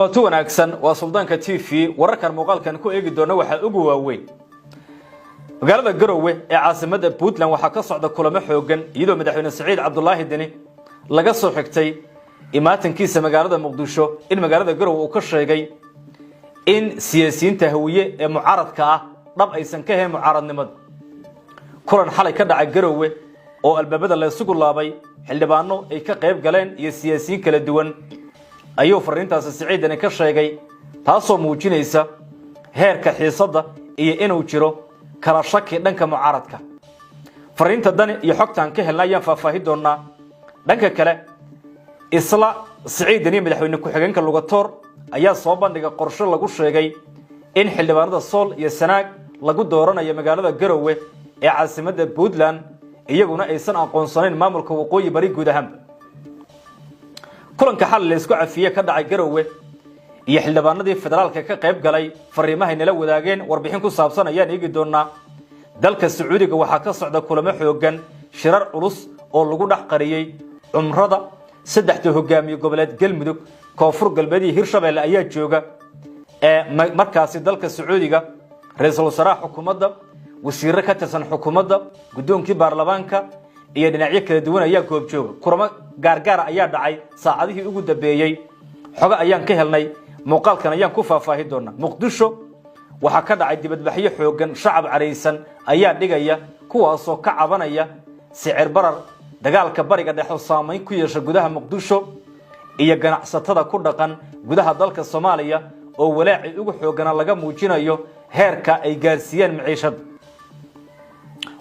تو wanaagsan waa suldaanka TV wararkan muuqaalkan ku eegi doona waxa ugu waaweyn magaalada Garowe ee caasimada Puntland waxa ka socda kulamo xoogan iyadoo madaxweyne Saciid Cabdullaahi Deni laga soo xigtay imaatankiisa magaalada Muqdisho in magaalada Garowe uu ka sheegay in siyaasiyiinta hawiye ee mucaaradka ah dhab aysan ka hayn mucaaradnimada kulan xalay ka dhacay Garowe oo albaabada la isugu laabay xildhibaano ay ka qayb galeen iyo siyaasiyiin kala duwan ayuu fariintaas Saciidani ka sheegay taasoo muujinaysa heerka xiisada iyo inuu jiro kala shaki dhanka mucaaradka fariinta Dani iyo xogtaan ka helnayaan faahfaahin doona dhanka kale isla Saciidani madaxweyne ku xigeenka Lugator ayaa soo bandhigay qorshe lagu sheegay in xildhibaanada Sool iyo Sanaag lagu dooranayo magaalada Garowe ee caasimada Puntland iyaguna aysan aqoonsanayn maamulka waqooyi bari guud ahaan kulanka xal la isku cafiyay ka dhacay Garowe iyo xildhibaanadii federaalka ka qayb galay fariimaha inala wadaageen warbixin ku saabsan ayaan eegi doonaa dalka Sacuudiga waxa ka socda kulamo xoogan shirar culus oo lagu dhax qariyay umrada saddexda hogaamiye goboleed Galmudug Koonfur Galbeed iyo Hirshabelle ayaa jooga markaasi dalka Sacuudiga ra'iisul wasaaraha xukuumadda wasiirro ka tirsan xukuumadda gudoonkii baarlamaanka iyo dhinacyo kala duwan ayaa goob jooga kulamo gaargaar ayaa dhacay saacadihii ugu dambeeyay xoga ayaan ka helnay muuqaalkan ayaan ku faahfaahin doonaa Muqdisho waxa ka dhacay dibadbaxyo xoogan shacab careysan ayaa dhigaya kuwaas oo ka cabanaya sicir barar dagaalka bariga dhexe saameyn ku yeeshay gudaha Muqdisho iyo ganacsatada ku dhaqan gudaha dalka Soomaaliya oo walaaci ugu xoogan laga muujinayo heerka ay gaarsiiyeen maciishada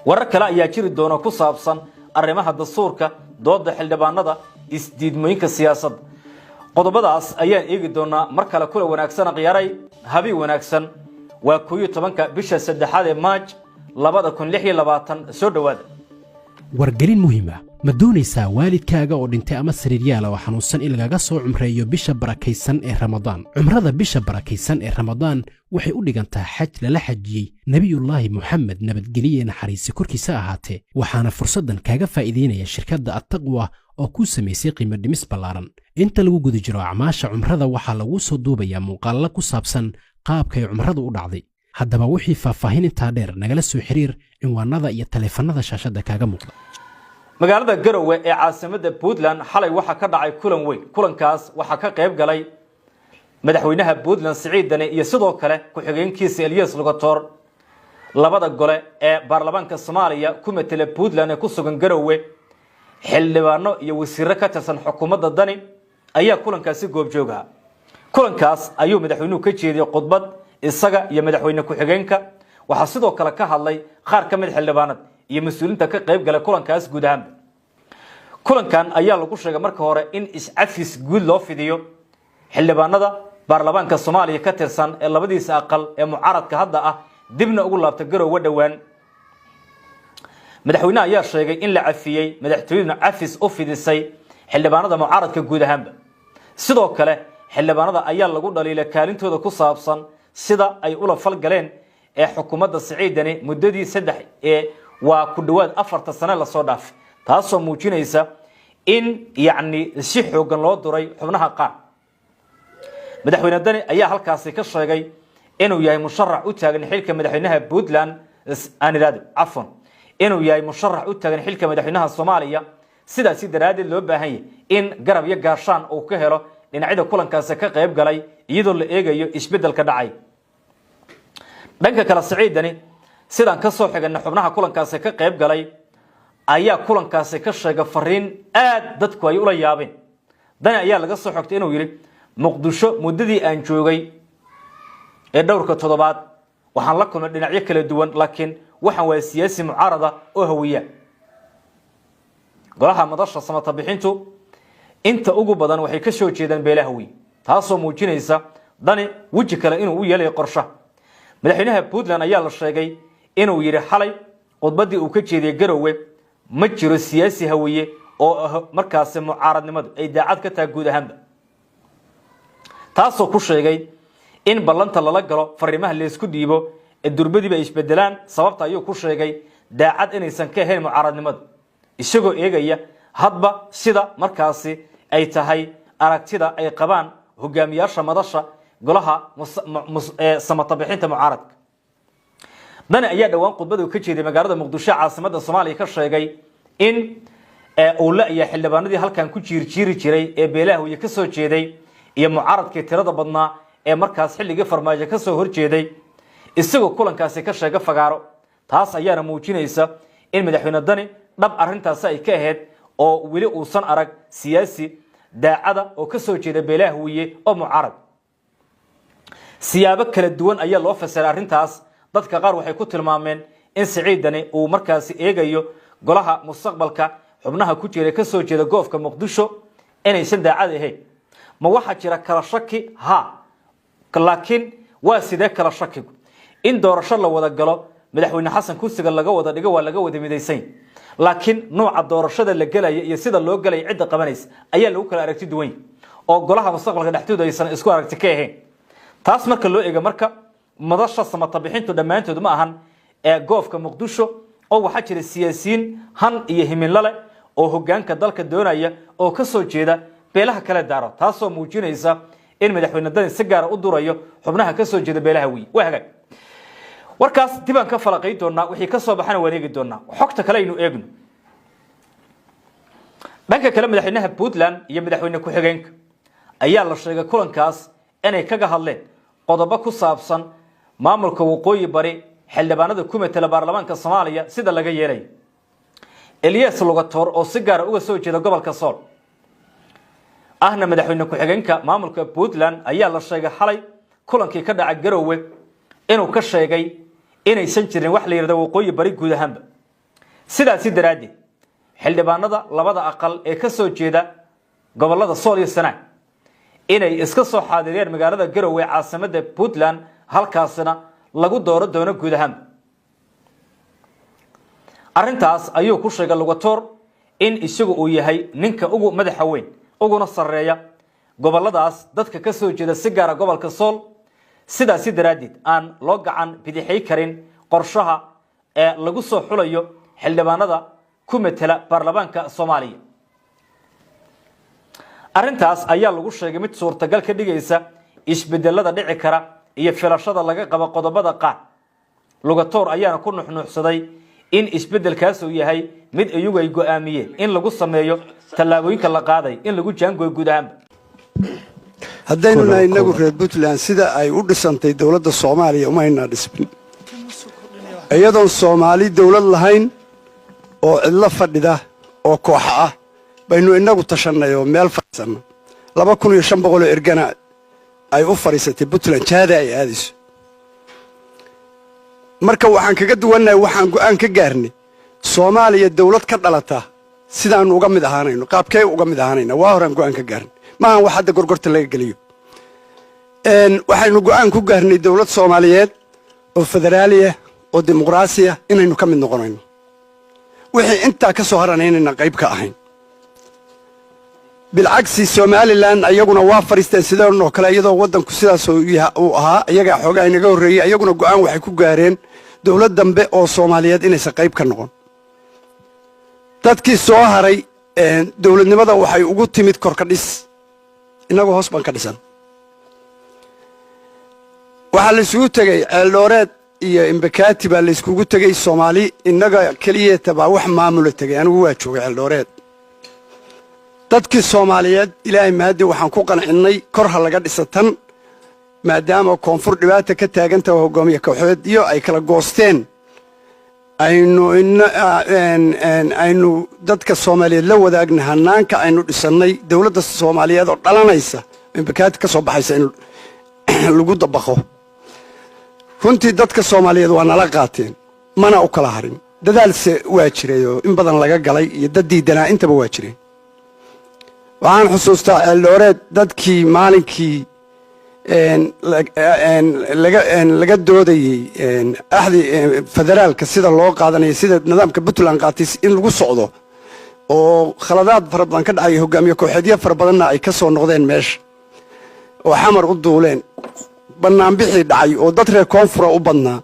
warar kale ayaa jiri doona ku saabsan arrimaha dastuurka dooda xildhibaanada isdiidmooyinka siyaasadda qodobadaas ayaan eegi doonaa mar kale kula wanaagsan qiyaaray habi wanaagsan waa 11 bisha saddexaad ee Maaj 2026 soo dhawaada wargelin muhiim ah ma doonaysaa waalidkaaga oo dhintay ama sariiryaal oo xanuunsan in laga soo cumreeyo bisha barakaysan ee Ramadaan cumrada bisha barakaysan ee Ramadaan waxay u dhigantaa xaj lala xajiyay nabiyullaahi Muhammad nabadgeliye naxariis korkiisa ahaatee waxaana fursadan kaaga faa'iideynaya shirkadda At-Taqwa oo ku sameysay qiimo dhimis ballaaran inta lagu guda jiro acmaasha cumrada waxa lagu soo duubayaa muuqaallo ku saabsan qaabka ay cumradu u dhacday haddaba wixii faahfaahin intaa dheer nagala soo xiriir cinwaanada iyo taleefanada shaashada kaaga muuqda magaalada Garowe ee caasimada Puntland xalay waxa ka dhacay kulan weyn kulankaas waxa ka qayb galay madaxweynaha Puntland Saciidani iyo sidoo kale ku xigeenkiisa Elias Lugator labada gole ee baarlamaanka Soomaaliya ku metela Puntland ee ku sugan Garowe xildhibaano iyo wasiirro ka tirsan xukuumadda Dani ayaa kulankaasi goob jooga kulankaas ayuu madaxweynuhu ka jeediyay khudbad isaga iyo madaxweyne ku xigeenka waxa sidoo kale ka hadlay qaar ka mid xildhibaanada iyo mas'uuliyiinta ka qayb galay kulankaas guud ahaan kulankan ayaa lagu sheegay marka hore in iscafis guud loo fidiyo xildhibaanada baarlamaanka Soomaaliya ka tirsan ee labadiisa aqal ee mucaaradka hadda ah dibna ugu laabta Garowe dhawaan madaxweynaha ayaa sheegay in la cafiyay madaxtooyada cafis u fidisay xildhibaanada mucaaradka guud ahaan sidoo kale xildhibaanada ayaa lagu dhaliilay kaalintooda ku saabsan sida ay ula falgaleen ee xukuumadda Saciidani muddadii 3 ee waa ku dhawaad 4 sano la soo dhaafay taasoo muujinaysa in si xoogan loo duray xubnaha qaar madaxweyne Dani ayaa halkaas ka sheegay inuu yahay musharax u taagan xilka madaxweynaha Puntland inuu yahay musharax u taagan xilka madaxweynaha Soomaaliya sidaas daraadeed loo baahan yahay in garab iyo gaashaan uu ka helo dhinacyada kulankaas ka qayb galay iyadoo la eegayo isbedelka dhacay dhanka kala Saciidani sidaan ka soo xigana xubnaha kulankaas ka qayb galay ayaa kulankaas ka sheegay fariin aad dadku ay ula yaabeen Dani ayaa laga soo xigtay inuu yiri Muqdisho muddadii aan joogay ee dhowrka toddobaad waxaan la kulmay dhinacyo kala duwan laakiin waxaan waa siyaasi mucaarada oo hawiya golaha madasha samata bixintu inta ugu badan waxay ka soo jeedaan beelahawi taasoo muujinaysa Dani waji kale inuu u yeelay qorshe madaxweynaha Puntland ayaa la sheegay inuu yiri xalay khudbadii uu ka jeediyay Garowe ma jiro siyaasi hawiye oo markaas mucaaradnimadu ay daacad ka tahay guud ahaan taasoo ku sheegay in ballanta lala galo fariimaha la isku dhiibo ee durbadiiba isbedelaan sababta ayuu ku sheegay daacad inaysan ka ahayn mucaaradnimada isagoo eegaya hadba sida markaasi ay tahay aragtida ay qabaan hogaamiyaasha madasha golaha samatabixinta mucaaradka. dani ayaa dhawaan khudbada ka jeeday magaalada muqdisho caasimadda Soomaaliya ka sheegay in uu la iyo xildhibaanadii halkan ku jiirjiiri jiray ee beelaha uu ka soo jeeday iyo mucaaradkii tirada badnaa ee markaas xilligii farmaajo ka soo horjeeday isagoo kulankaasi ka sheegay fagaaro. taas ayaana muujinaysa in madaxweyne dani dhab arintaas ay ka ahayd oo wili uusan arag siyaasi daacada oo ka soo jeeda beelaha wiye oo mucaarad. siyaabo kala duwan ayaa loo fasiray arintaas. dadka qaar waxay ku tilmaameen in Siciid Dani uu markaas eegayo golaha mustaqbalka xubnaha ku jira ka soo jeeda goofka Muqdisho inaysan daacad ahayn. ma waxa jira kala shaki? laakiin waa sidee kala shakigu in doorasho la wada galo madaxweyne xasan kursiga laga wada dhigo waa laga wada midaysan, laakiin nooca doorashada la galaya iyo sida loo galay cidda qabanaysa ayaa lagu kala aragti duwan oo golaha mustaqbalka dhaxtooda aysan isku aragti ka ahayn. taas marka loo eego marka madasha samatabixintu dhammaantood ma ahan ee goofka Muqdisho oo waxa jira siyaasiyiin han iyo himilo leh oo hoggaanka dalka doonaya oo ka soo jeeda beelaha kala daaro. taasoo muujinaysa in madaxweyne dani si gaar ah u durayo xubnaha ka soo jeeda beelaha wiy. waaga warkaas dibaan ka falaqay doonaa wixii ka soo baxana wareegi doonaa. xogta kale aynu eegno. dhanka kale madaxweynaha Puntland iyo madaxweyne ku-xigeenka ayaa la sheegay kulankaas inay kaga hadleen qodobo ku saabsan maamulka waqooyi bari xildhibaanada ku metela baarlamaanka Soomaaliya sida laga yeelay. Elias Lugator oo si gaar ah uga soo jeeda gobolka Sool ahna madaxweyne ku-xigeenka maamulka Puntland ayaa la sheegay xalay kulankii ka dhacay Garowe inuu ka sheegay inaysan jirin wax la yiraahdo waqooyi bari guud ahaanba. sidaas daraaddeed xildhibaanada labada aqal ee ka soo jeeda gobolada Sool iyo Sanaag inay iska soo xaadireen magaalada Garowe caasimadda Puntland halkaasna lagu dooro doono guud ahaan. arintaas ayuu ku sheegay Lugator in isagu uu yahay ninka ugu madaxa weyn uguna sareeya goboladaas dadka ka soo jeeda si gaar ah gobolka Sool. sidaas daraaddeed aan loo gacan bidixay karin qorshaha ee lagu soo xulayo xildhibaanada ku metela baarlamaanka Soomaaliya. arintaas ayaa lagu sheegay mid suurtagal ka dhigaysa isbedelada dhici kara iyo filashada laga qabo qodobada qaar. Lugator ayaana ku nuxnuuxsaday in isbedelkaas uu yahay mid iyagu ay go'aamiyeen in lagu sameeyo tallaabooyinka la qaaday in lagu jaangooyo guud ahaan. haddaynu inagu reer Puntland sida ay u dhisantay dawladda Soomaaliya uma hayna dhisbin iyadoo Soomaali dawlad lahayn oo cidla fadhida oo koox ah baynu inagu tashannayo meel fadhisan 2500 ergana ay u fariisatay Puntland jaada ay aadiso. marka waxaan kaga duwanahay waxaan go'aan ka gaarnay Soomaaliya dawlad ka dhalata sidaan uga mid ahaanayno qaabkay uga mid ahaanayna waa horaan go'aan ka gaarnay maahan wax hadda gorgorta laga galiyo. waxaynu go'aan ku gaarnay dawlad Soomaaliyeed oo federaaliya oo dimuqraasiya inaynu ka mid noqonayno wixii inta ka soo haranayna qayb ka ahayn. bilcagsi Somaliland ayaguna waa fariisteen sidoo kale iyadoo wadanku sidaas uu ahaa iyaga xogaa inaga horeeyay ayaguna go'aan waxay ku gaareen dawlad dambe oo Soomaaliyeed inaysan qayb ka noqon. dadkii soo haray dawladnimada waxay ugu timid korka dhis inagu hoos baan ka dhisan. waxa la isugu tagay Eldoret iyo Embakati baa la isugu tagay Soomaali inaga kaliya tabaa wax maamul tagay anigu waa joogay Eldoret. dadkii Soomaaliyeed ilaahay maadi waxaan ku qancinay kor ha laga dhisatan maadaama koonfur dhibaato ka taaganta hogaamiye kooxeed iyo ay kala goosteen aynu dadka Soomaaliyeed la wadaagna hanaanka aynu dhisanay dawladda Soomaaliyeed oo dhalanaysa Embakati ka soo baxaysa in lagu dabaqo. runtii dadka Soomaaliyeed waa nala qaateen mana u kala harin dadaalse waa jiray oo in badan laga galay iyo dad diidanaa intaba waa jiray. waxaan xusuustaa Eldoret dadkii maalinkii laga doodayay ahdi federaalka sida loo qaadanay sida nidaamka Puntland qaatay in lagu socdo oo khaladaad fara badan ka dhacay hogaamiye kooxeedyo fara badanna ay ka soo noqdeen meesha oo xamar u duuleen banaanbixii dhacay oo dad reer koonfur u badnaa.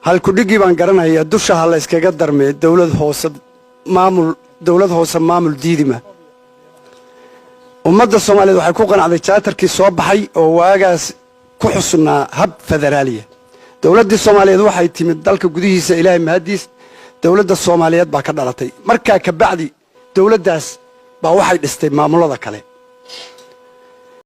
halku dhigi baan garanayaa dusha la iskaga darmay dawlad hoose maamul diidima ummadda Soomaaliyeed waxay ku qanacday charterkii soo baxay oo waagaas ku xusnaa hab federaaliya dawladda Soomaaliyeed waxay timid dalka gudihiisa Ilaahay mahadiis dawladda Soomaaliyeed baa ka dhalatay markaa ka bacdi dawladdaas baa waxay dhistay maamulada kale